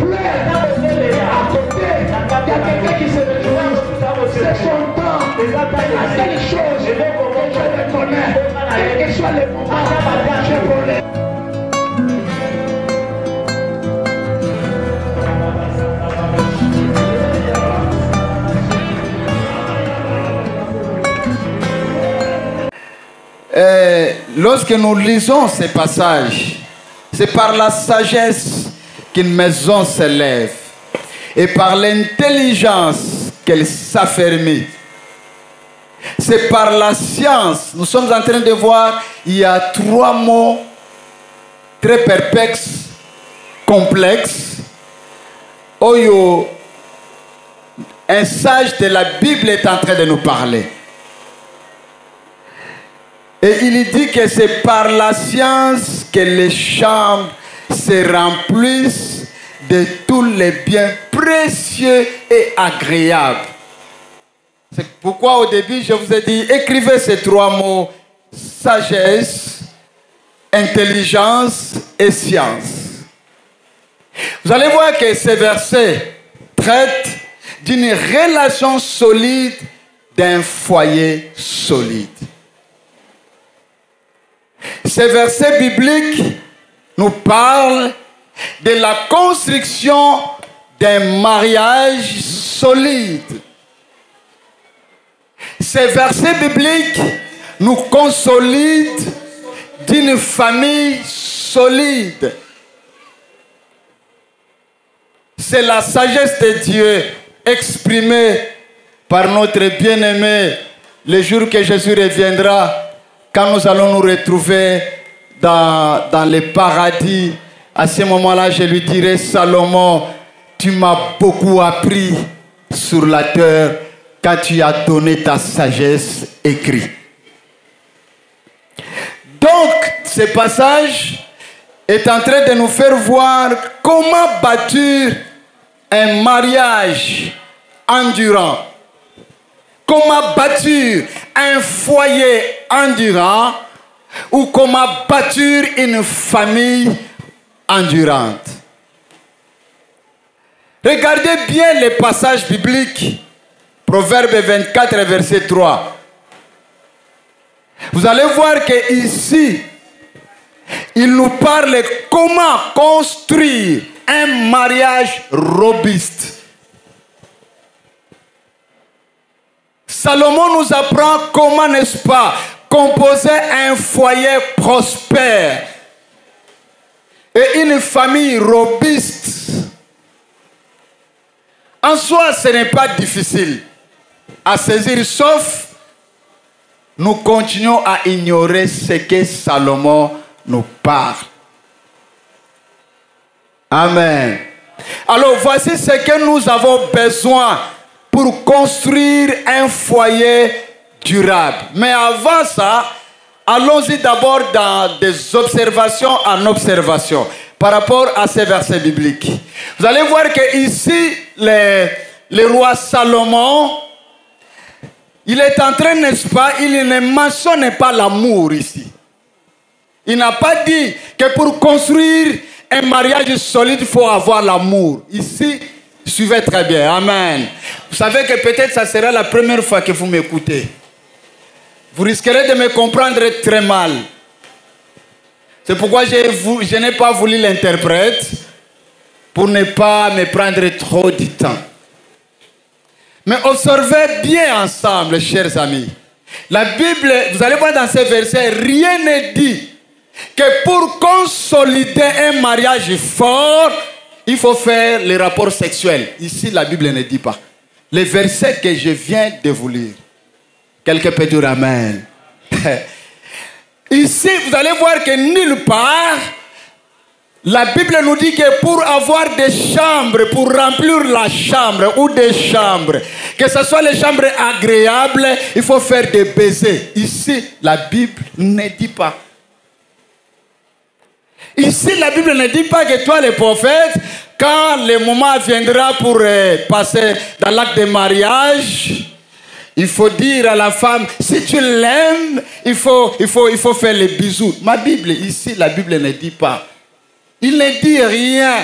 pleure à côté, il y a quelqu'un qui se réjouit. C'est son temps. La seule chose que je connais, quel que soit le moment, je connais. Lorsque nous lisons ces passages, c'est par la sagesse qu'une maison s'élève et par l'intelligence qu'elle s'affermit. C'est par la science. Nous sommes en train de voir, il y a 3 mots très perplexes, complexes. Oyo, un sage de la Bible est en train de nous parler. Et il dit que c'est par la science que les chambres se remplissent de tous les biens précieux et agréables. C'est pourquoi au début je vous ai dit, écrivez ces 3 mots, sagesse, intelligence et science. Vous allez voir que ces versets traitent d'une relation solide, d'un foyer solide. Ces versets bibliques nous parlent de la construction d'un mariage solide. Ces versets bibliques nous consolident d'une famille solide. C'est la sagesse de Dieu exprimée par notre bien-aimé le jour que Jésus reviendra, quand nous allons nous retrouver dans le paradis. À ce moment-là, je lui dirai, Salomon, tu m'as beaucoup appris sur la terre quand tu as donné ta sagesse écrite. Donc, ce passage est en train de nous faire voir comment bâtir un mariage endurant. Comment bâtir un foyer endurant ou comment bâtir une famille endurante. Regardez bien les passages bibliques. Proverbe 24, verset 3. Vous allez voir qu'ici, il nous parle comment construire un mariage robuste. Salomon nous apprend comment, n'est-ce pas, composer un foyer prospère et une famille robuste. En soi, ce n'est pas difficile à saisir, sauf nous continuons à ignorer ce que Salomon nous parle. Amen. Alors voici ce que nous avons besoin pour construire un foyer durable. Mais avant ça, allons-y d'abord dans des observations en observation par rapport à ces versets bibliques. Vous allez voir que ici, le roi Salomon, il est en train, n'est-ce pas, il ne mentionne pas l'amour ici. Il n'a pas dit que pour construire un mariage solide, il faut avoir l'amour. Ici, suivez très bien. Amen. Vous savez que peut-être ça sera la première fois que vous m'écoutez. Vous risquerez de me comprendre très mal. C'est pourquoi je n'ai pas voulu l'interprète pour ne pas me prendre trop de temps. Mais observez bien ensemble, chers amis. La Bible, vous allez voir dans ces versets, rien n'est dit que pour consolider un mariage fort, il faut faire les rapports sexuels. Ici, la Bible ne dit pas. Les versets que je viens de vous lire. Quelqu'un peut dire Amen. Ici, vous allez voir que nulle part, la Bible nous dit que pour avoir des chambres, pour remplir la chambre ou des chambres, que ce soit les chambres agréables, il faut faire des baisers. Ici, la Bible ne dit pas. Ici, la Bible ne dit pas que toi, le prophète, quand le moment viendra pour passer dans l'acte de mariage, il faut dire à la femme, si tu l'aimes, il faut faire les bisous. Ma Bible, ici, la Bible ne dit pas. Il ne dit rien.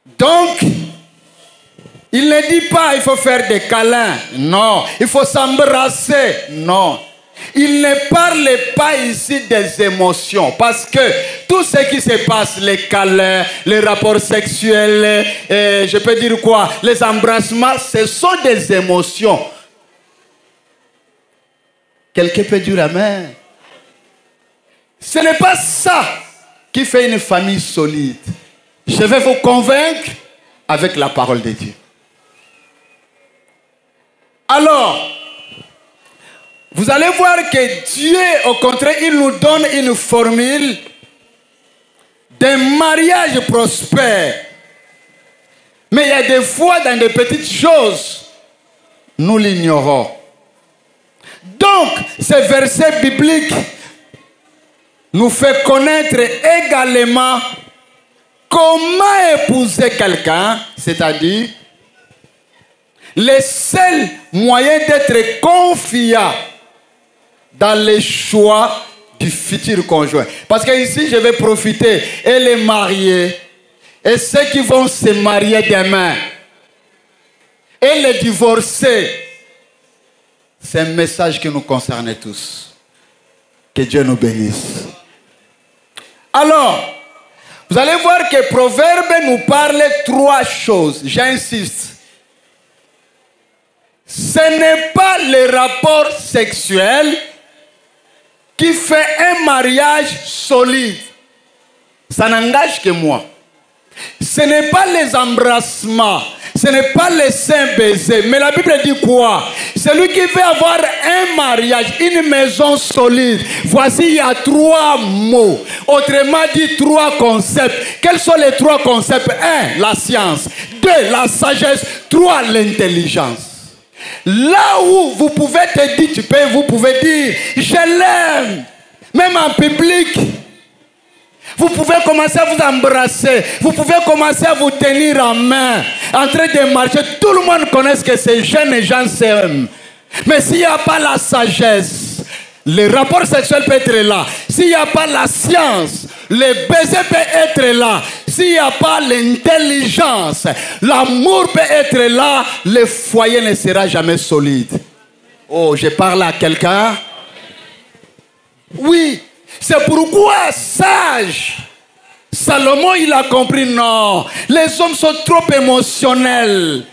Donc, il ne dit pas il faut faire des câlins. Non. Il faut s'embrasser. Non. Il ne parle pas ici des émotions. Parce que tout ce qui se passe, les câlins, les rapports sexuels, je peux dire quoi, les embrassements, ce sont des émotions. Quelqu'un peut dire amen. Ce n'est pas ça qui fait une famille solide. Je vais vous convaincre avec la parole de Dieu. Alors, vous allez voir que Dieu, au contraire, il nous donne une formule d'un mariage prospère. Mais il y a des fois, dans des petites choses, nous l'ignorons. Donc, ce verset biblique nous fait connaître également comment épouser quelqu'un, c'est-à-dire le seul moyen d'être confiant dans les choix du futur conjoint. Parce que ici, je vais profiter et les mariés et ceux qui vont se marier demain et les divorcer. C'est un message qui nous concerne tous. Que Dieu nous bénisse. Alors, vous allez voir que Proverbe nous parle trois choses. J'insiste. Ce n'est pas le rapport sexuel qui fait un mariage solide. Ça n'engage que moi. Ce n'est pas les embrassements. Ce n'est pas les saints baisers. Mais la Bible dit quoi? Celui qui veut avoir un mariage, une maison solide. Voici, il y a trois mots. Autrement dit, trois concepts. Quels sont les trois concepts? 1, la science. 2, la sagesse. 3, l'intelligence. Là où vous pouvez te dire, vous pouvez dire, je l'aime. Même en public. Vous pouvez commencer à vous embrasser. Vous pouvez commencer à vous tenir en main. En train de marcher. Tout le monde connaît que ces jeunes gens s'aiment. Mais s'il n'y a pas la sagesse, le rapport sexuel peut être là. S'il n'y a pas la science, le baiser peut être là. S'il n'y a pas l'intelligence, l'amour peut être là. Le foyer ne sera jamais solide. Oh, je parle à quelqu'un? Oui. C'est pourquoi, sage, Salomon, il a compris, non, les hommes sont trop émotionnels.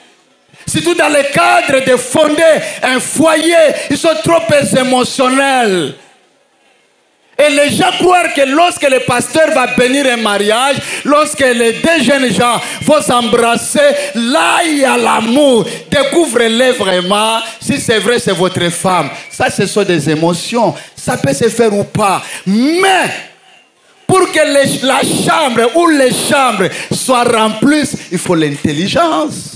Surtout dans le cadre de fonder un foyer, ils sont trop émotionnels. Et les gens croient que lorsque le pasteur va bénir un mariage, lorsque les deux jeunes gens vont s'embrasser, là il y a l'amour. Découvrez-les vraiment. Si c'est vrai, c'est votre femme. Ça, ce sont des émotions. Ça peut se faire ou pas. Mais, pour que la chambre ou les chambres soient remplies, il faut l'intelligence.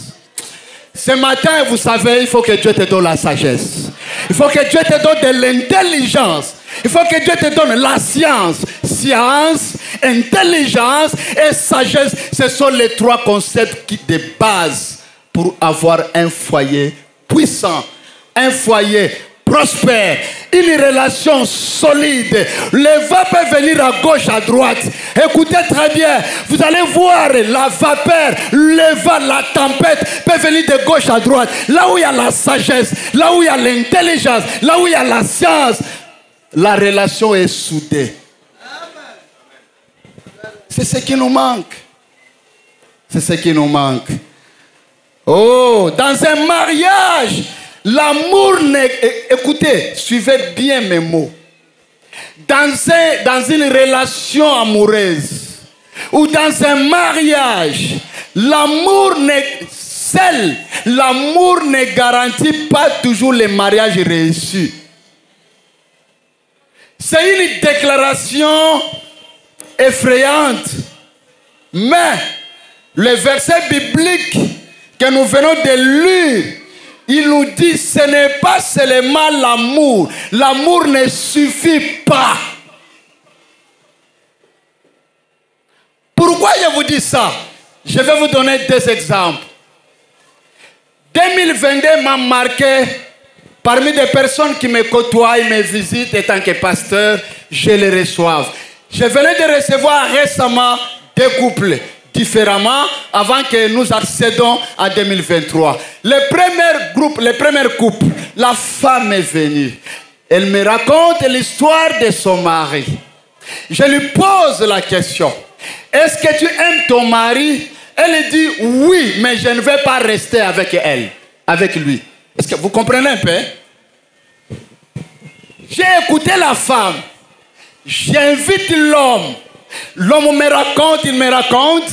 Ce matin, vous savez, il faut que Dieu te donne la sagesse. Il faut que Dieu te donne de l'intelligence. Il faut que Dieu te donne la science. Science, intelligence et sagesse. Ce sont les trois concepts de base pour avoir un foyer puissant. Un foyer prospère. Une relation solide. Le vent peut venir à gauche, à droite. Écoutez très bien. Vous allez voir la vapeur, le vent, la tempête peut venir de gauche à droite. Là où il y a la sagesse, là où il y a l'intelligence, là où il y a la science, la relation est soudée. C'est ce qui nous manque. C'est ce qui nous manque. Oh, dans un mariage, l'amour n'est... Écoutez, suivez bien mes mots. Dans une relation amoureuse ou dans un mariage, l'amour ne garantit pas toujours les mariages réussis. C'est une déclaration effrayante. Mais le verset biblique que nous venons de lire, il nous dit, ce n'est pas seulement l'amour. L'amour ne suffit pas. Pourquoi je vous dis ça? Je vais vous donner deux exemples. 2022 m'a marqué parmi des personnes qui me côtoient et me visitent en tant que pasteur, je les reçois. Je venais de recevoir récemment deux couples. différemment avant que nous accédons à 2023. Le premier groupe, le premier couple, la femme est venue. Elle me raconte l'histoire de son mari. Je lui pose la question. Est-ce que tu aimes ton mari? Elle dit oui, mais je ne vais pas rester avec elle, avec lui. Est-ce que vous comprenez un peu? J'ai écouté la femme. J'invite l'homme. L'homme me raconte, il me raconte.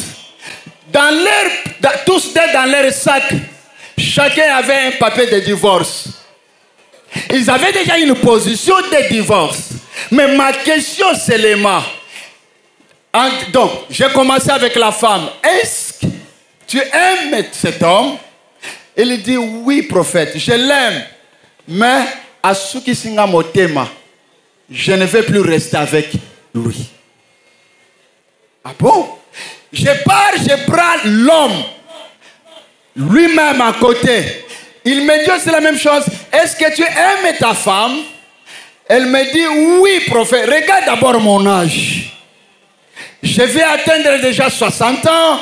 Tous dans leur sac, chacun avait un papier de divorce. Ils avaient déjà une position de divorce. Mais ma question seulement. Donc, j'ai commencé avec la femme. Est-ce que tu aimes cet homme? Il dit oui, prophète, je l'aime. Mais à ce qui singa motema, je ne vais plus rester avec lui. Ah bon? Je pars, je prends l'homme lui-même à côté. Il me dit aussi la même chose. Est-ce que tu aimes ta femme? Elle me dit oui, prophète. Regarde d'abord mon âge. Je vais atteindre déjà 60 ans.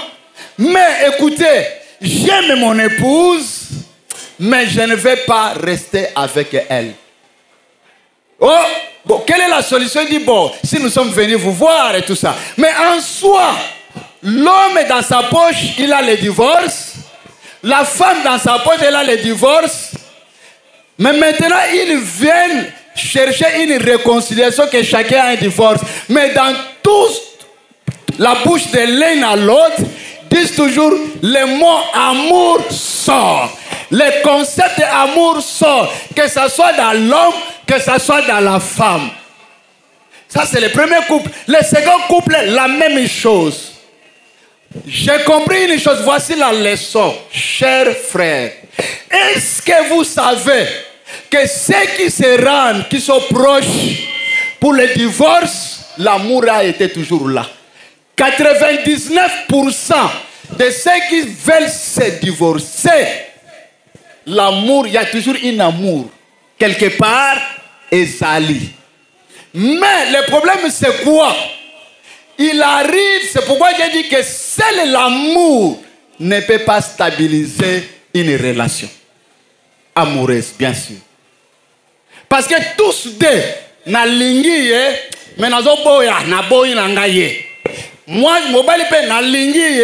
Mais écoutez, j'aime mon épouse, mais je ne vais pas rester avec elle. Oh, bon, quelle est la solution? Il dit, bon, si nous sommes venus vous voir et tout ça. Mais en soi, l'homme dans sa poche, il a le divorce. La femme dans sa poche, elle a le divorce. Mais maintenant, ils viennent chercher une réconciliation que chacun a un divorce. Mais dans tous, la bouche de l'un à l'autre, disent toujours le mot amour sort. Le concept d'amour sort. Que ce soit dans l'homme, que ce soit dans la femme. Ça, c'est le premier couple. Le second couple, la même chose. J'ai compris une chose. Voici la leçon. Chers frères, est-ce que vous savez que ceux qui se rendent, qui sont proches pour le divorce, l'amour a été toujours là. 99% de ceux qui veulent se divorcer, l'amour, il y a toujours un amour. Quelque part, ezali. Mais le problème, c'est quoi? Il arrive, c'est pourquoi j'ai dit que seul l'amour ne peut pas stabiliser une relation amoureuse, bien sûr. Parce que tous deux, na lingi mais na zo boya na boyi na ngaye. Moi, mobali pe na lingi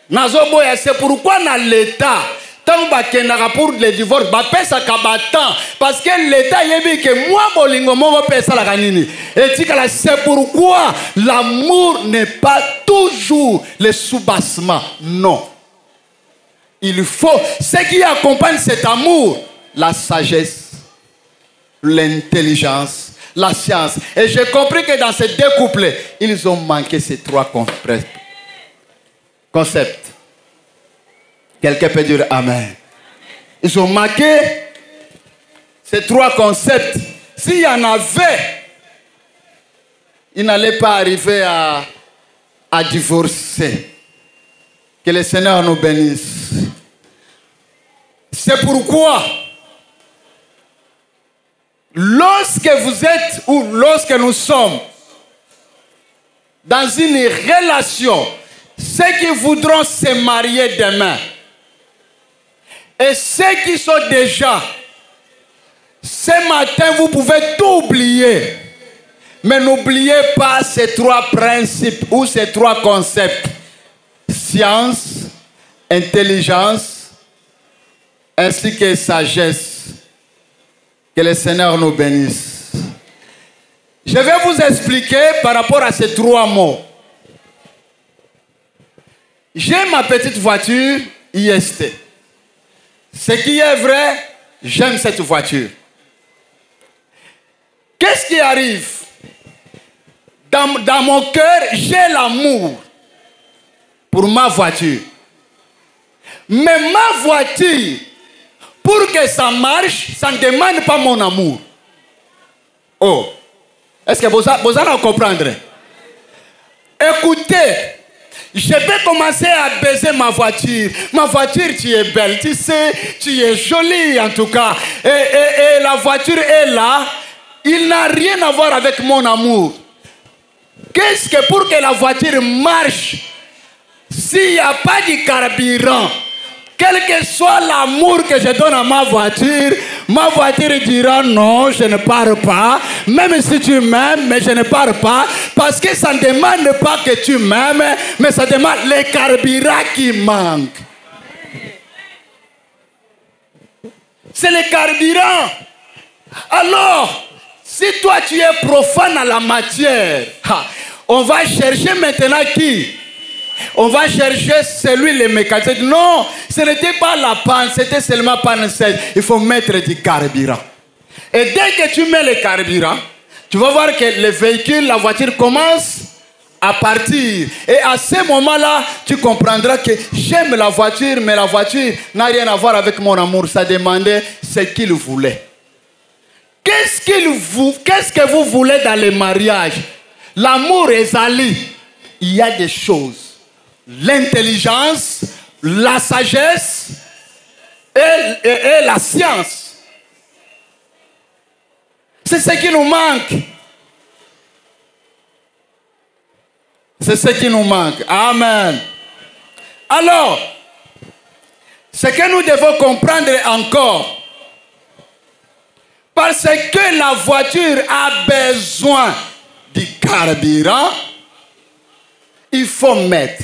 na zo boya, c'est pourquoi na l'état tant ba kenaka pour le divorce ba pesa kabatan parce que l'état yebi que moi bolingo moko pesa la kanini. Et tikala, c'est pourquoi l'amour n'est pas toujours le soubassement. Non. Il faut ce qui accompagne cet amour, la sagesse, l'intelligence, la science. Et j'ai compris que dans ces deux couples, ils ont manqué ces trois concepts. Quelqu'un peut dire Amen. Ils ont manqué ces trois concepts. S'il y en avait, ils n'allaient pas arriver à divorcer. Que le Seigneur nous bénisse. C'est pourquoi lorsque vous êtes ou lorsque nous sommes dans une relation, ceux qui voudront se marier demain et ceux qui sont déjà, ce matin vous pouvez tout oublier, mais n'oubliez pas ces trois principes ou ces trois concepts: science, intelligence ainsi que sagesse. Que le Seigneur nous bénisse. Je vais vous expliquer par rapport à ces trois mots. J'ai ma petite voiture IST. Ce qui est vrai, j'aime cette voiture. Qu'est-ce qui arrive? Dans mon cœur, j'ai l'amour pour ma voiture. Mais ma voiture, pour que ça marche, ça ne demande pas mon amour. Oh, est-ce que vous allez comprendre? Écoutez, je peux commencer à baiser ma voiture. Ma voiture, tu es belle, tu sais, tu es jolie en tout cas. Et la voiture est là. Il n'a rien à voir avec mon amour. Qu'est-ce que pour que la voiture marche, s'il n'y a pas de carburant, quel que soit l'amour que je donne à ma voiture dira non, je ne pars pas. Même si tu m'aimes, mais je ne pars pas. Parce que ça ne demande pas que tu m'aimes, mais ça demande les carburants qui manquent. C'est les carburants. Alors, si toi tu es profane à la matière, on va chercher maintenant qui? On va chercher celui, le mécanicien. Non, ce n'était pas la panne, c'était seulement panne sèche. Il faut mettre du carburant. Et dès que tu mets le carburant, tu vas voir que le véhicule, la voiture commence à partir. Et à ce moment-là, tu comprendras que j'aime la voiture, mais la voiture n'a rien à voir avec mon amour. Ça demandait ce qu'il voulait. Qu'est-ce que vous voulez dans le mariage? L'amour est ali. Il y a des choses. L'intelligence, la sagesse et la science. C'est ce qui nous manque. C'est ce qui nous manque. Amen. Alors, ce que nous devons comprendre encore, parce que la voiture a besoin du carburant, il faut mettre.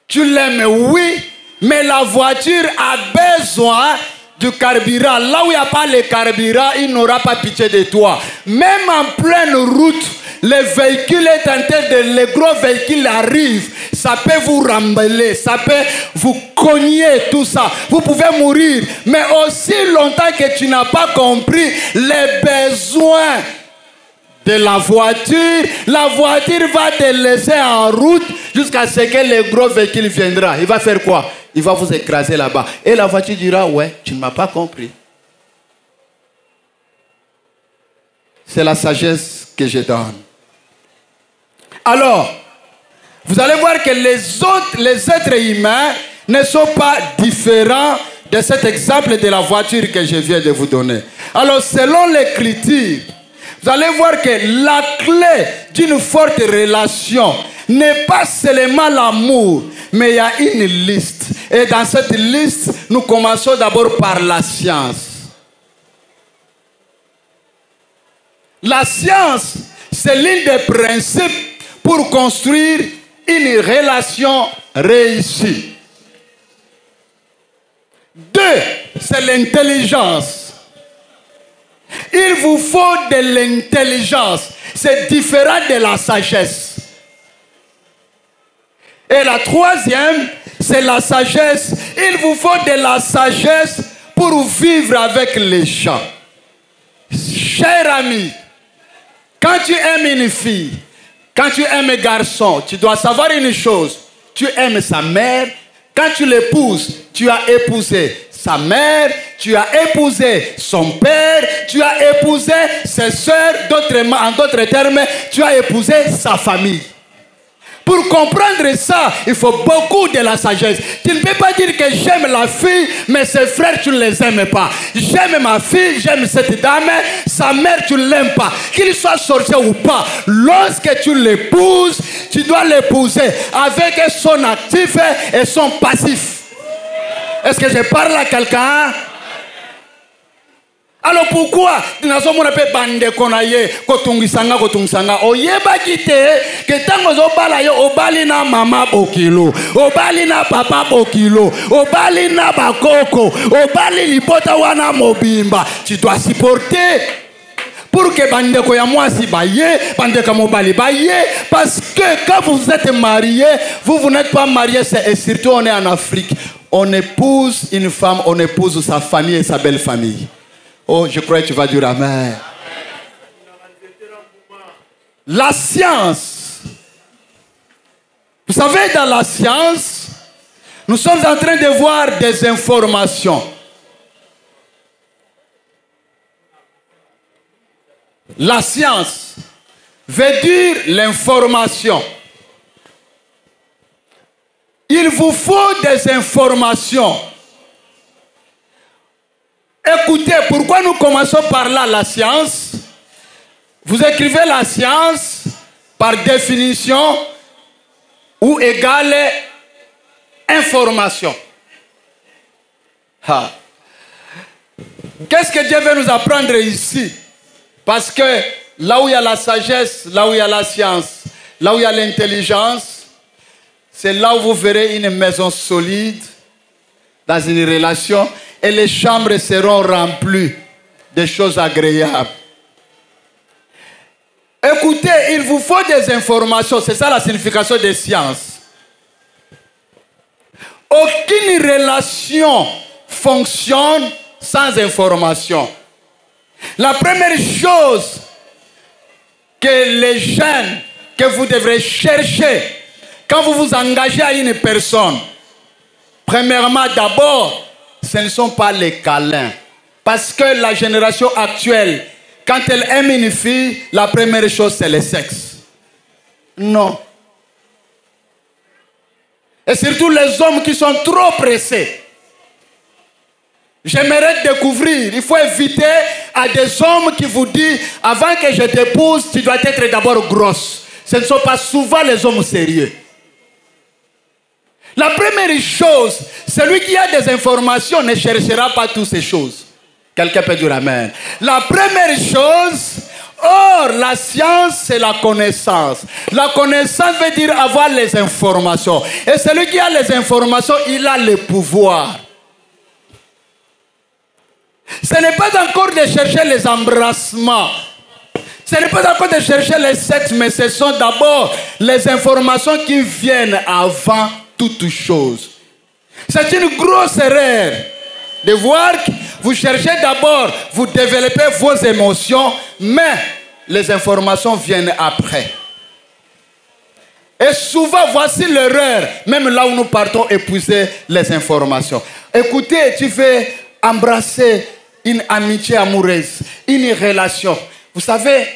Tu l'aimes, oui, mais la voiture a besoin du carburant. Là où il n'y a pas le carburant, il n'aura pas pitié de toi. Même en pleine route, le véhicule est en train de... Le gros véhicule arrive, ça peut vous remballer, ça peut vous cogner, tout ça. Vous pouvez mourir. Mais aussi longtemps que tu n'as pas compris les besoins de la voiture va te laisser en route jusqu'à ce que le gros véhicule viendra. Il va faire quoi? Il va vous écraser là-bas. Et la voiture dira, ouais, tu ne m'as pas compris. C'est la sagesse que je donne. Alors, vous allez voir que les êtres humains ne sont pas différents de cet exemple de la voiture que je viens de vous donner. Alors, selon l'Écriture, vous allez voir que la clé d'une forte relation n'est pas seulement l'amour, mais il y a une liste. Et dans cette liste, nous commençons d'abord par la science. La science, c'est l'un des principes pour construire une relation réussie. 2, c'est l'intelligence. Il vous faut de l'intelligence. C'est différent de la sagesse. Et la 3e, c'est la sagesse. Il vous faut de la sagesse pour vivre avec les gens. Cher ami, quand tu aimes une fille, quand tu aimes un garçon, tu dois savoir une chose. Tu aimes sa mère. Quand tu l'épouses, tu as épousé sa mère, tu as épousé son père, tu as épousé ses soeurs, en d'autres termes, tu as épousé sa famille. Pour comprendre ça, il faut beaucoup de la sagesse. Tu ne peux pas dire que j'aime la fille, mais ses frères, tu ne les aimes pas. J'aime ma fille, j'aime cette dame, sa mère, tu ne l'aimes pas. Qu'il soit sorcier ou pas, lorsque tu l'épouses, tu dois l'épouser avec son actif et son passif. Est-ce que je parle à quelqu'un? Alors pourquoi nous avons appelé bande konaye kotungisanga oyeba kite que tango zobala yo obali na mama bokilo obali na papa bokilo obali na bakoko obali lipota wana mobimba. Tu dois supporter pour que bande ko ya mwasi baye bande ka mobali baye, parce que quand vous êtes marié, vous n'êtes pas marié, et surtout on est en Afrique, on épouse une femme, on épouse sa famille et sa belle famille. Oh, je crois que tu vas dire amen. La science. Vous savez, dans la science, nous sommes en train de voir des informations. La science veut dire l'information. Il vous faut des informations. Écoutez, pourquoi nous commençons par là, la science? Vous écrivez la science, par définition, ou égale information. Qu'est-ce que Dieu veut nous apprendre ici? Parce que là où il y a la sagesse, là où il y a la science, là où il y a l'intelligence, c'est là où vous verrez une maison solide dans une relation et les chambres seront remplies de choses agréables. Écoutez, il vous faut des informations, c'est ça la signification des sciences. Aucune relation fonctionne sans information. La première chose que les jeunes, que vous devrez chercher quand vous vous engagez à une personne, premièrement, d'abord, ce ne sont pas les câlins. Parce que la génération actuelle, quand elle aime une fille, la première chose, c'est le sexe. Non. Et surtout les hommes qui sont trop pressés. J'aimerais découvrir, il faut éviter à des hommes qui vous disent, avant que je t'épouse, tu dois être d'abord grosse. Ce ne sont pas souvent les hommes sérieux. La première chose, celui qui a des informations ne cherchera pas toutes ces choses. Quelqu'un peut dire amen. La première chose, or la science c'est la connaissance. La connaissance veut dire avoir les informations. Et celui qui a les informations, il a le pouvoir. Ce n'est pas encore de chercher les embrassements. Ce n'est pas encore de chercher les sexes, mais ce sont d'abord les informations qui viennent avant toute chose. C'est une grosse erreur de voir que vous cherchez d'abord, vous développez vos émotions, mais les informations viennent après. Et souvent, voici l'erreur, même là où nous partons épuiser les informations. Écoutez, tu veux embrasser une amitié amoureuse, une relation. Vous savez,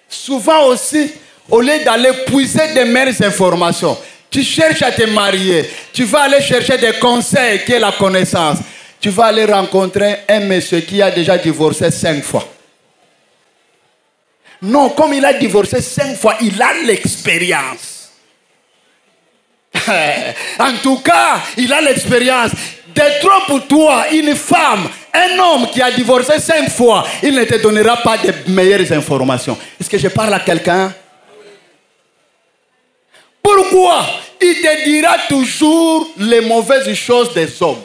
souvent aussi, au lieu d'aller puiser des meilleures informations, tu cherches à te marier, tu vas aller chercher des conseils qui est la connaissance. Tu vas aller rencontrer un monsieur qui a déjà divorcé 5 fois. Non, comme il a divorcé 5 fois, il a l'expérience. En tout cas, il a l'expérience. De trop pour toi, une femme, un homme qui a divorcé 5 fois, il ne te donnera pas de meilleures informations. Est-ce que je parle à quelqu'un? Pourquoi? Il te dira toujours les mauvaises choses des hommes.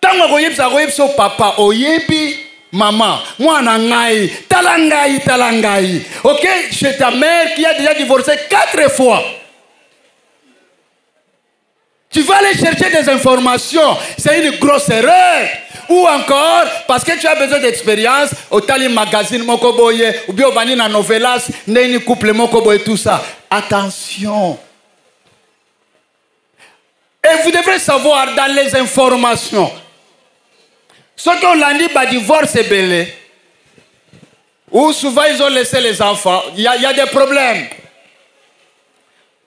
Tant que tu papa, oyebi, maman, moi nangai, talangai. Ok, chez ta mère qui a déjà divorcé 4 fois. Tu vas aller chercher des informations. C'est une grosse erreur. Ou encore, parce que tu as besoin d'expérience, au tali magazine mokoboye, ou bien au bani na novelas, neni couple mokoboye, tout ça. Attention. Et vous devrez savoir dans les informations. Ceux qui ont dit bah, divorce est belé, ou souvent ils ont laissé les enfants, il y a des problèmes.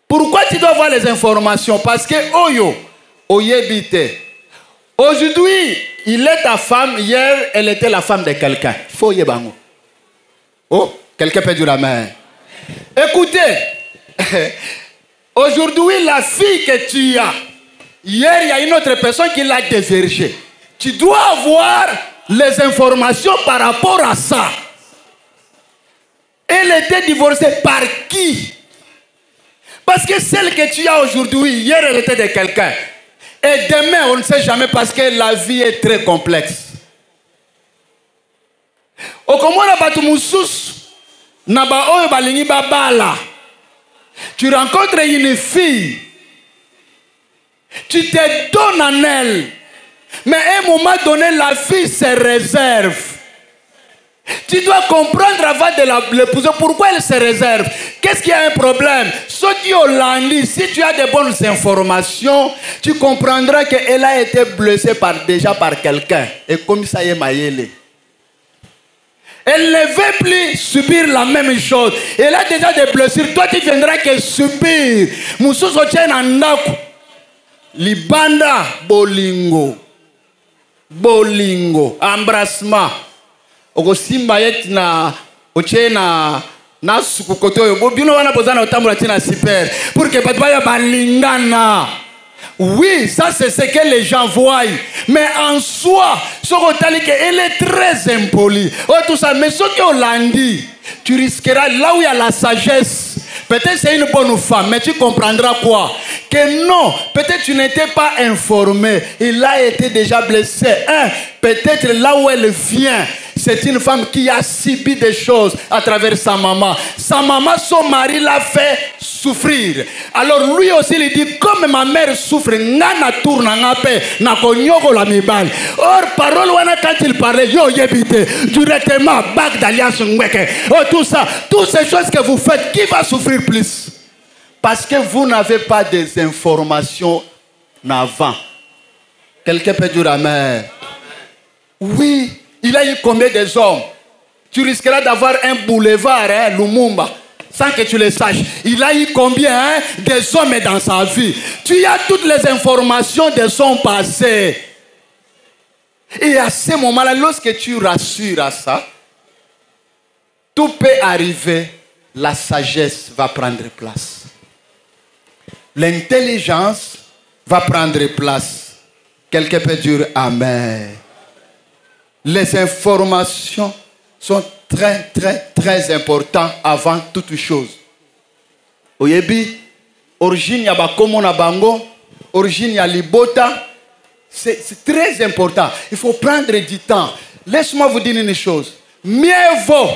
Pourquoi tu dois avoir les informations? Parce que oyebite. Aujourd'hui, il est ta femme, hier, elle était la femme de quelqu'un. Il faut yebango. Oh, quelqu'un peut dire la main. Écoutez, aujourd'hui, la fille que tu as, hier, il y a une autre personne qui l'a dévergée. Tu dois avoir les informations par rapport à ça. Elle était divorcée par qui? Parce que celle que tu as aujourd'hui, hier elle était de quelqu'un. Et demain, on ne sait jamais parce que la vie est très complexe. Tu rencontres une fille, tu te donnes en elle. Mais à un moment donné, la fille se réserve. Tu dois comprendre avant de l'épouser pourquoi elle se réserve. Qu'est-ce qu'il y a un problème? Ceux qui ont l'envie, si tu as de bonnes informations, tu comprendras qu'elle a été blessée déjà par quelqu'un. Et comme ça y est, maïele. Elle ne veut plus subir la même chose. Elle a déjà des blessures. Toi, tu viendras que subir. Moussousou tient en naku. Libanda bolingo. Bolingo. Embrassement. Ogosimba yet na oche na Na sukukoto yo bobino wana bozana otambola tina super pour que batbaya balingana. Oui, ça c'est ce que les gens voient. Mais en soi, ce elle est très impolie. Oh, tout ça, mais ce que Hollandi, tu risqueras là où il y a la sagesse. Peut-être c'est une bonne femme, mais tu comprendras quoi? Que non, peut-être tu n'étais pas informé. Il a été déjà blessé. Peut-être là où elle vient, c'est une femme qui a subi des choses à travers sa maman. Sa maman, son mari l'a fait souffrir. Alors lui aussi, il dit, comme ma mère souffre, or, parole, quand il parlait, yo yébité, directement, bac d'alliance, oh, tout ça, toutes ces choses que vous faites, qui va souffrir plus? Parce que vous n'avez pas des informations avant. Quelqu'un peut dire amen. Oui, il a eu combien des hommes? Tu risqueras d'avoir un boulevard, Lumumba, sans que tu le saches. Il a eu combien des hommes dans sa vie? Tu as toutes les informations de son passé. Et à ce moment-là, lorsque tu rassures à ça, tout peut arriver, la sagesse va prendre place. L'intelligence va prendre place. Quelqu'un peut dire amen. Les informations sont très, très, très importantes avant toute chose. Oyebi, origine yaba komo na bango, origine ya libota, c'est très important. Il faut prendre du temps. Laisse-moi vous dire une chose. Mieux vaut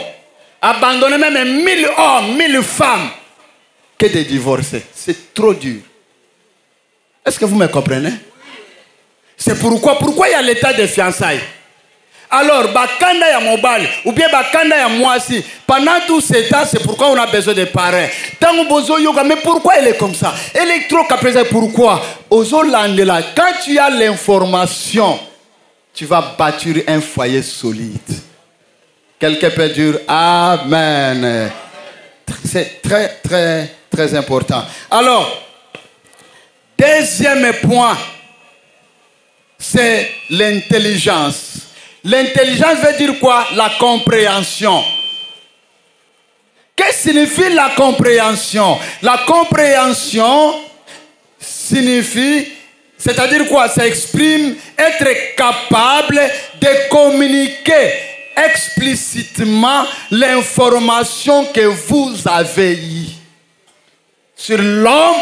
abandonner même 1000 hommes, 1000 femmes que de divorcer. C'est trop dur. Est-ce que vous me comprenez? C'est pourquoi il y a l'état de fiançailles. Alors, bakanda ya mobile, ou bien bakanda ya moisi, pendant tout ce temps, c'est pourquoi on a besoin de parrains. Tango bozo yoga, mais pourquoi elle est comme ça? Elle est trop capricieuse, pourquoi? Ozo landela, quand tu as l'information, tu vas bâtir un foyer solide. Quelqu'un peut dire amen. C'est très, très, très important. Alors, deuxième point, c'est l'intelligence. L'intelligence veut dire quoi? La compréhension. Qu'est-ce que signifie la compréhension? La compréhension signifie, c'est-à-dire quoi? Ça exprime être capable de communiquer explicitement l'information que vous avez eue sur l'homme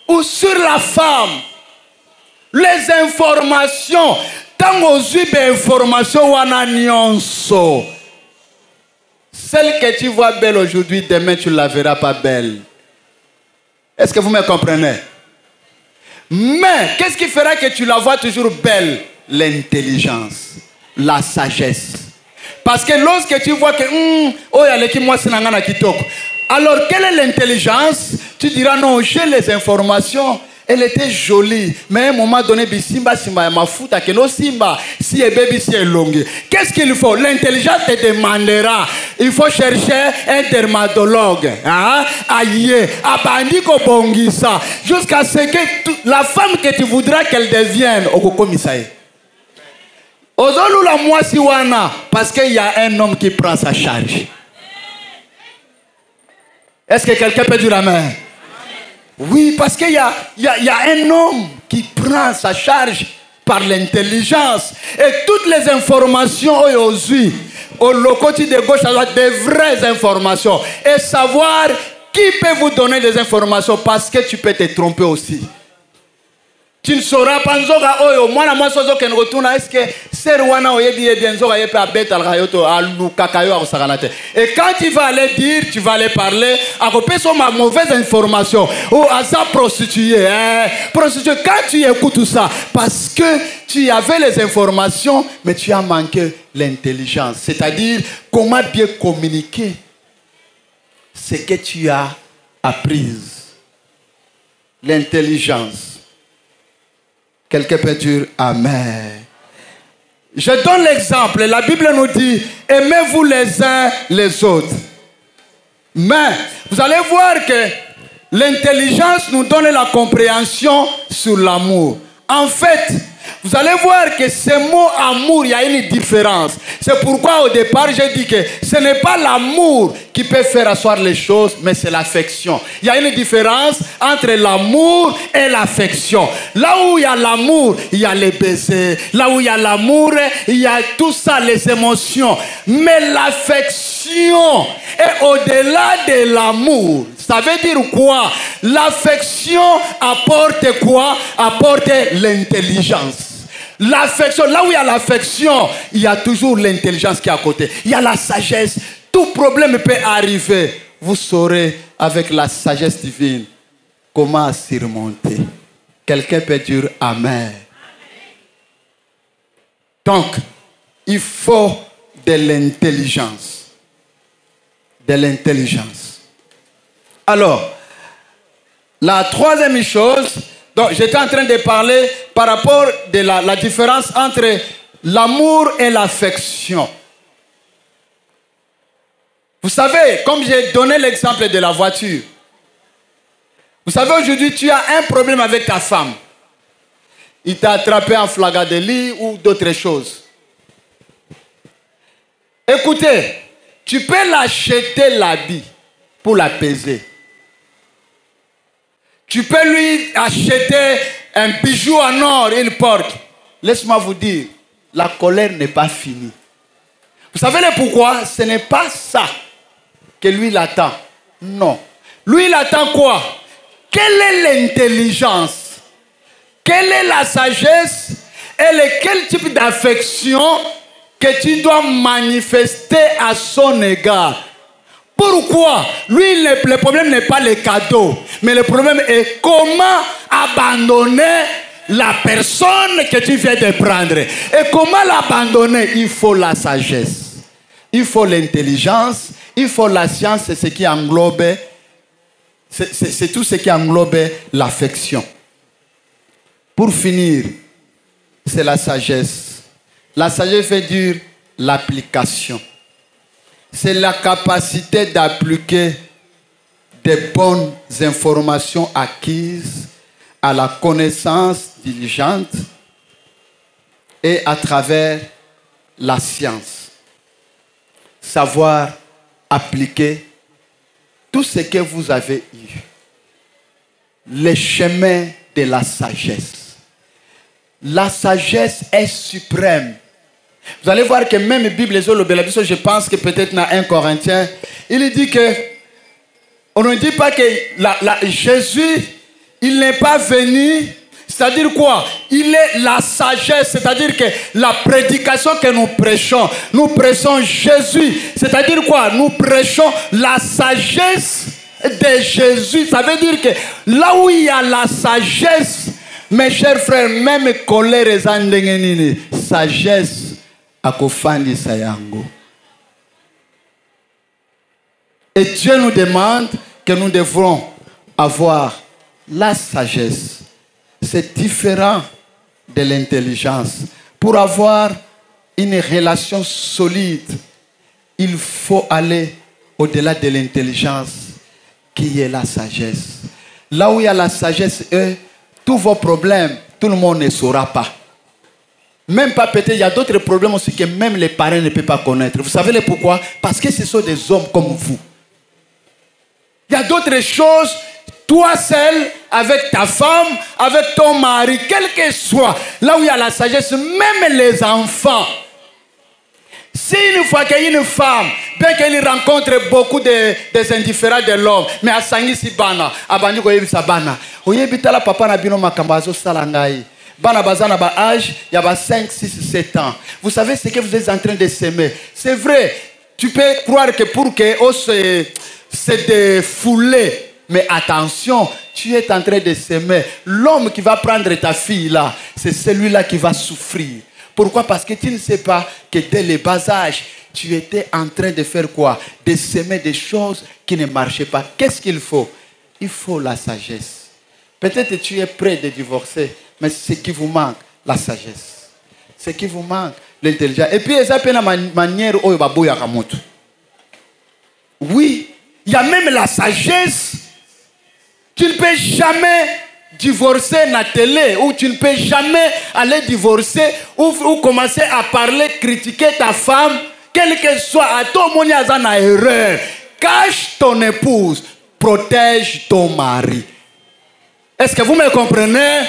ou sur la femme. Les informations, tant aux informations wana nyonso. Celle que tu vois belle aujourd'hui, demain tu ne la verras pas belle. Est-ce que vous me comprenez? Mais qu'est-ce qui fera que tu la vois toujours belle? L'intelligence, la sagesse. Parce que lorsque tu vois que alors quelle est l'intelligence? Tu diras non, j'ai les informations. Elle était jolie, mais à un moment donné, Simba ma fouta que no Simba, si est bébé, si est longue. Qu'est-ce qu'il faut? L'intelligence te demandera. Il faut chercher un dermatologue, aïe, abandiko bongisa, jusqu'à ce que la femme que tu voudras qu'elle devienne, au komisaï. Ozolu la moisiwana, parce qu'il y a un homme qui prend sa charge. Est-ce que quelqu'un peut dire amen? Oui, parce qu'il y a un homme qui prend sa charge par l'intelligence. Et toutes les informations aujourd'hui, au côté de gauche à droite, des vraies informations. Et savoir qui peut vous donner des informations, parce que tu peux te tromper aussi. Tu ne sauras pas nzoga oyo mwana mwaso zo ken retourna est-ce que ser wana oyebi bien nzoga yepe abeta rayoto alukakayo akosakanate. Et quand tu vas aller dire, tu vas aller parler à cause ma mauvaise information ou à sa prostituée, prostituée. Quand tu écoutes tout ça, parce que tu avais les informations, mais tu as manqué l'intelligence, c'est-à-dire comment bien communiquer ce que tu as appris. L'intelligence. Quelqu'un peut dire amen. Je donne l'exemple. La Bible nous dit, aimez-vous les uns les autres. Mais vous allez voir que l'intelligence nous donne la compréhension sur l'amour. En fait, Vous allez voir que ce mot amour, il y a une différence. C'est pourquoi au départ, j'ai dit que ce n'est pas l'amour qui peut faire asseoir les choses, mais c'est l'affection. Il y a une différence entre l'amour et l'affection. Là où il y a l'amour, il y a les baisers. Là où il y a l'amour, il y a tout ça, les émotions. Mais l'affection est au-delà de l'amour. Ça veut dire quoi? L'affection apporte quoi? Apporte l'intelligence. L'affection, là où il y a l'affection, il y a toujours l'intelligence qui est à côté. Il y a la sagesse. Tout problème peut arriver. Vous saurez avec la sagesse divine comment surmonter. Quelqu'un peut dire Amen. Donc, il faut de l'intelligence. De l'intelligence. Alors, la troisième chose, donc j'étais en train de parler par rapport de la différence entre l'amour et l'affection. Vous savez, comme j'ai donné l'exemple de la voiture, vous savez aujourd'hui tu as un problème avec ta femme. Il t'a attrapé en flagrant délit ou d'autres choses. Écoutez, tu peux l'acheter l'habit pour l'apaiser. Tu peux lui acheter un bijou en or, il porte. Laisse-moi vous dire, la colère n'est pas finie. Vous savez le pourquoi? Ce n'est pas ça que lui il attend. Non. Lui il attend quoi? Quelle est l'intelligence? Quelle est la sagesse? Et quel type d'affection que tu dois manifester à son égard? Pourquoi? Lui, le problème n'est pas le cadeau, mais le problème est comment abandonner la personne que tu viens de prendre. Et comment l'abandonner? Il faut la sagesse, il faut l'intelligence, il faut la science, c'est ce qui englobe, c'est tout ce qui englobe l'affection. Pour finir, c'est la sagesse. La sagesse veut dire l'application. C'est la capacité d'appliquer des bonnes informations acquises à la connaissance diligente et à travers la science. Savoir appliquer tout ce que vous avez eu. Les chemins de la sagesse. La sagesse est suprême. Vous allez voir que même la Bible, je pense que peut-être dans 1 Corinthiens, il dit que, on ne dit pas que Jésus, il n'est pas venu, c'est-à-dire quoi? Il est la sagesse, c'est-à-dire que la prédication que nous prêchons Jésus, c'est-à-dire quoi? Nous prêchons la sagesse de Jésus. Ça veut dire que là où il y a la sagesse, mes chers frères, même colère et sagesse, et Dieu nous demande que nous devrons avoir la sagesse. C'est différent de l'intelligence. Pour avoir une relation solide, il faut aller au-delà de l'intelligence qui est la sagesse. Là où il y a la sagesse, tous vos problèmes, tout le monde ne saura pas. Même pas peut-être, il y a d'autres problèmes aussi que même les parents ne peuvent pas connaître. Vous savez pourquoi? Parce que ce sont des hommes comme vous. Il y a d'autres choses, toi seul, avec ta femme, avec ton mari, quel que soit, là où il y a la sagesse, même les enfants. Si une fois qu'il y a une femme, bien qu'elle rencontre beaucoup des indifférents de l'homme, mais à Sangisi Bana, à Banduko Yebisa Bana, Oyebitala papa na bino makambazo salangai. Bana bazana ba âge, il y a 5, 6, 7 ans. Vous savez ce que vous êtes en train de s'aimer. C'est vrai, tu peux croire que pour que c'est défoulé. Mais attention, tu es en train de s'aimer. L'homme qui va prendre ta fille là, c'est celui-là qui va souffrir. Pourquoi? Parce que tu ne sais pas que dès le bas âge, tu étais en train de faire quoi? De s'aimer des choses qui ne marchaient pas. Qu'est-ce qu'il faut? Il faut la sagesse. Peut-être que tu es prêt de divorcer, mais ce qui vous manque, la sagesse. Ce qui vous manque, l'intelligence. Et puis, ça peut être une manière où il va bouillir à moto. Oui, il y a même la sagesse. Tu ne peux jamais divorcer na télé, où tu ne peux jamais aller divorcer, ou commencer à parler, critiquer ta femme, quel que soit, à tout le monde, il y a une erreur. Cache ton épouse, protège ton mari. Est-ce que vous me comprenez?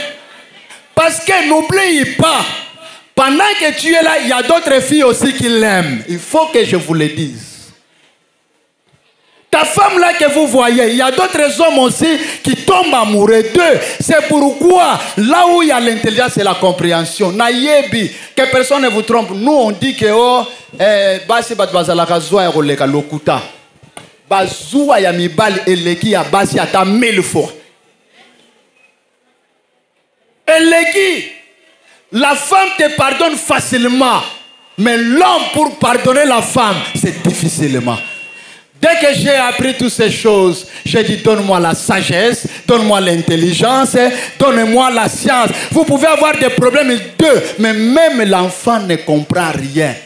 Parce que n'oubliez pas, pendant que tu es là, il y a d'autres filles aussi qui l'aiment. Il faut que je vous le dise. Ta femme là que vous voyez, il y a d'autres hommes aussi qui tombent amoureux d'eux. C'est pourquoi, là où il y a l'intelligence et la compréhension, nayebi, que personne ne vous trompe. Nous on dit que basi bat bazalaka zoa ya koleka lokuta. Bazua ya mibali eleki ya basi ata 1000 fois. Eleki, la femme te pardonne facilement, mais l'homme pour pardonner la femme, c'est difficilement. Dès que j'ai appris toutes ces choses, j'ai dit donne-moi la sagesse, donne-moi l'intelligence, donne-moi la science. Vous pouvez avoir des problèmes d'eux, mais même l'enfant ne comprend rien.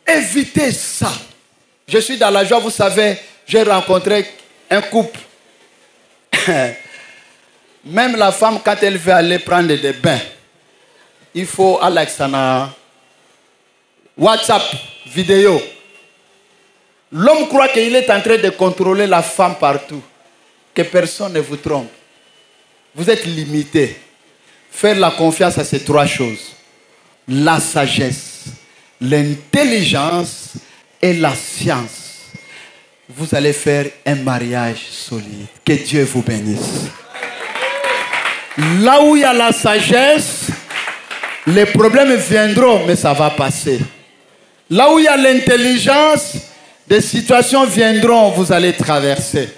Évitez ça. Je suis dans la joie, vous savez, j'ai rencontré un couple. Même la femme, quand elle veut aller prendre des bains, il faut Alexana, WhatsApp, vidéo. L'homme croit qu'il est en train de contrôler la femme partout. Que personne ne vous trompe. Vous êtes limité. Faire la confiance à ces 3 choses. La sagesse, l'intelligence et la science. Vous allez faire un mariage solide. Que Dieu vous bénisse. Là où il y a la sagesse, les problèmes viendront, mais ça va passer. Là où il y a l'intelligence, des situations viendront, vous allez traverser.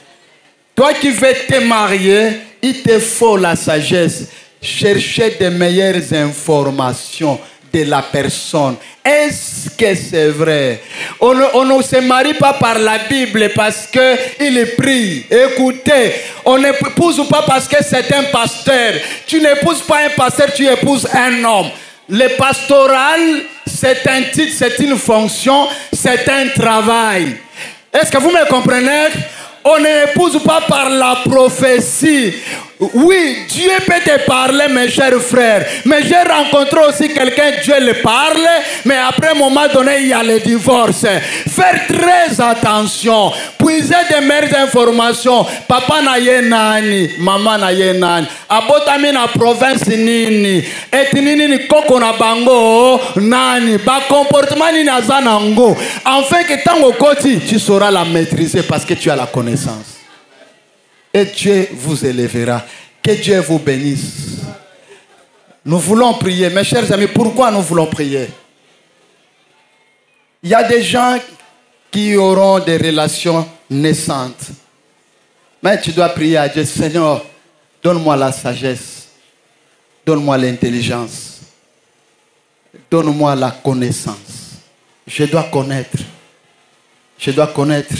Toi qui veux te marier, il te faut la sagesse. Chercher des meilleures informations de la personne. Est-ce que c'est vrai? On ne se marie pas par la Bible parce qu'il prie. Écoutez, on n'épouse pas parce que c'est un pasteur. Tu n'épouses pas un pasteur, tu épouses un homme. Le pastoral, c'est un titre, c'est une fonction, c'est un travail. Est-ce que vous me comprenez? On n'épouse pas par la prophétie. Oui, Dieu peut te parler, mes chers frères. Mais j'ai rencontré aussi quelqu'un, Dieu le parle, mais après un moment donné, il y a le divorce. Faire très attention. Puiser des meilleures informations. Papa na ye nani, maman na ye nani. Abotami na province nini. Et nini ni koko na bango nani. Ba comportement ni nazanango. Enfin que tango koti, tu sauras la maîtriser parce que tu as la connaissance. Et Dieu vous élèvera. Que Dieu vous bénisse. Nous voulons prier. Mes chers amis, pourquoi nous voulons prier? Il y a des gens qui auront des relations naissantes. Mais tu dois prier à Dieu. Seigneur, donne-moi la sagesse. Donne-moi l'intelligence. Donne-moi la connaissance. Je dois connaître. Je dois connaître.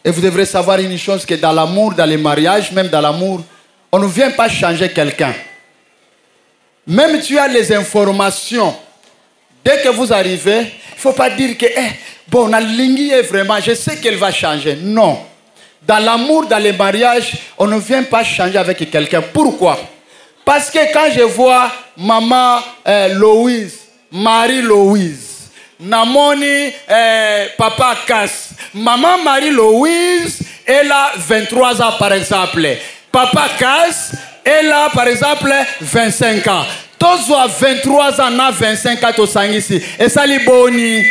Et vous devrez savoir une chose, que dans l'amour, dans les mariages, même dans l'amour, on ne vient pas changer quelqu'un. Même tu as les informations. Dès que vous arrivez, il ne faut pas dire que, bon, la ligne est vraiment, je sais qu'elle va changer. Non. Dans l'amour, dans les mariages, on ne vient pas changer avec quelqu'un. Pourquoi? Parce que quand je vois maman Louise, Marie-Louise, Namoni, papa Cass. Maman Marie-Louise, elle a 23 ans par exemple. Papa Cass, elle a par exemple 25 ans. Tous ont 23 ans, na 25 ans, tous ici. Et ça li boni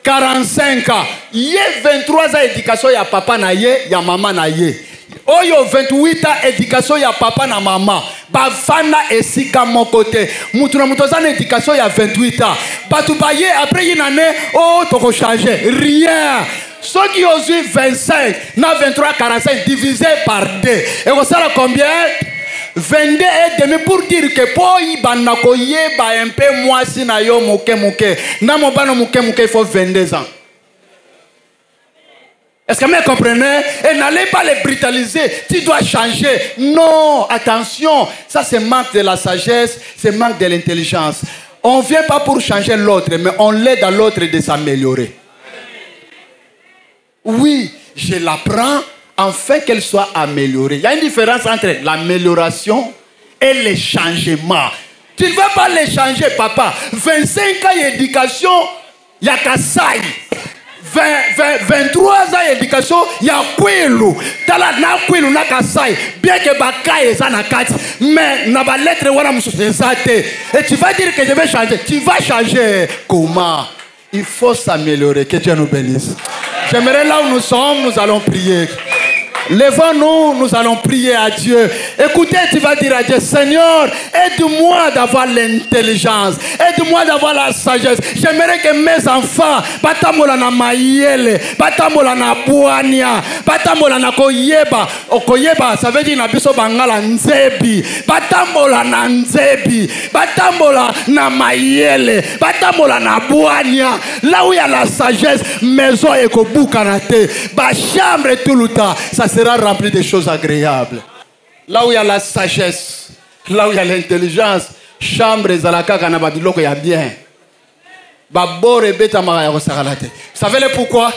45 ans. Il y a 23 ans d'éducation, il y a papa na ye, il y a maman na ye. Oyo 28 ans éducation ya papa na maman. Bafana esika mon côté. Mutuna mutozana éducation ya 28 ans. Batu baye après une année oh toko changer rien. Ceux qui ont eu 25, na 23 45 divisé par 2. Et on sait combien? 22 et demi pour dire que pour y banako yeba un peu moins si na yo moke moke. Na mo bano moke moke il faut 22 ans. Est-ce que vous comprenez? Et n'allez pas les brutaliser. Tu dois changer. Non, attention. Ça, c'est manque de la sagesse, c'est manque de l'intelligence. On ne vient pas pour changer l'autre, mais on l'aide à l'autre de s'améliorer. Oui, je l'apprends afin qu'elle soit améliorée. Il y a une différence entre l'amélioration et le changement. Tu ne vas pas les changer, papa. 25 ans d'éducation, il y a Kassai. 23 ans d'éducation, il y a Kwilu. Tala na Kwilu na Kassai. Bien que Bakaye est en akati, mais na ba lettre wala musuzate. Et tu vas dire que je vais changer. Tu vas changer. Comment? Il faut s'améliorer. Que Dieu nous bénisse. J'aimerais là où nous sommes, nous allons prier. Levons-nous, nous allons prier à Dieu. Écoutez, tu vas dire à Dieu, Seigneur, aide-moi d'avoir l'intelligence, aide-moi d'avoir la sagesse. J'aimerais que mes enfants, batamola na mayele, batamola na buania, batamola na koyeba, okoyeba, ça veut dire na biso bangala nzebi, batamola na nzebi, batamola na mayele, batamola na buania. Là où il y a la sagesse, maison ekobukanate, ba chambre tout le temps, ça sera rempli de choses agréables. Là où il y a la sagesse, là où il y a l'intelligence, chambre ezalaka kana ba biloko ya bien. Ba bore beta ma ya ko sakalate. Vous savez pourquoi?